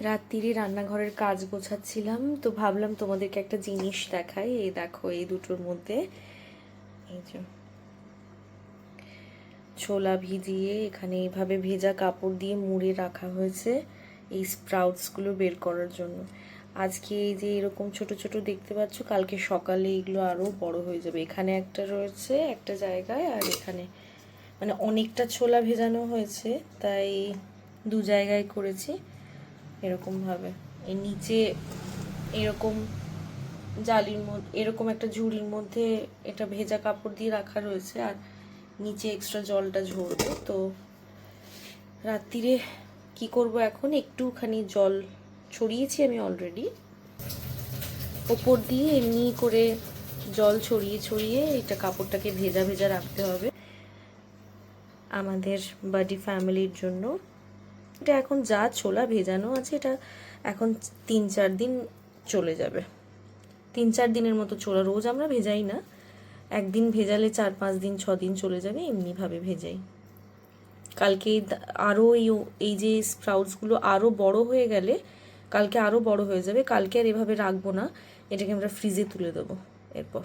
রাত্রিরে রান্নাঘরের কাজ গোছাচ্ছিলাম, তো ভাবলাম তোমাদেরকে একটা জিনিস দেখাই। এই দেখো, এই দুটোর মধ্যে এই যে ছোলা ভিজিয়ে এখানে এইভাবে ভেজা কাপড় দিয়ে মুড়ে রাখা হয়েছে এই স্প্রাউটসগুলো বের করার জন্য। আজকে এই যে এরকম ছোট ছোট দেখতে পাচ্ছ, কালকে সকালে এগুলো আরও বড় হয়ে যাবে। এখানে একটা রয়েছে একটা জায়গায়, আর এখানে মানে অনেকটা ছোলা ভেজানো হয়েছে, তাই দু জায়গায় করেছি এরকমভাবে। এই নিচে এরকম জালির মধ্যে, এরকম একটা ঝুড়ির মধ্যে এটা ভেজা কাপড় দিয়ে রাখা রয়েছে, আর নিচে এক্সট্রা জলটা ঝরবে। তো রাত্রিরে কি করব, এখন একটুখানি জল ছড়িয়েছি আমি অলরেডি, ওপর দিয়ে এমনি করে জল ছড়িয়ে ছড়িয়ে এটা কাপড়টাকে ভেজা ভেজা রাখতে হবে আমাদের বাডি ফ্যামিলির জন্য। এটা এখন যা ছোলা ভেজানো আছে, এটা এখন 3-4 দিন চলে যাবে। 3-4 দিনের মতো ছোলা, রোজ আমরা ভেজাই না, একদিন ভেজালে 4-5 দিন 6 দিন চলে যাবে, এমনিভাবে ভেজাই। কালকে আরও এই যে স্প্রাউটসগুলো আরও বড় হয়ে গেলে কালকে আরও বড় হয়ে যাবে। কালকে আর এভাবে রাখবো না, এটাকে আমরা ফ্রিজে তুলে দেবো এরপর।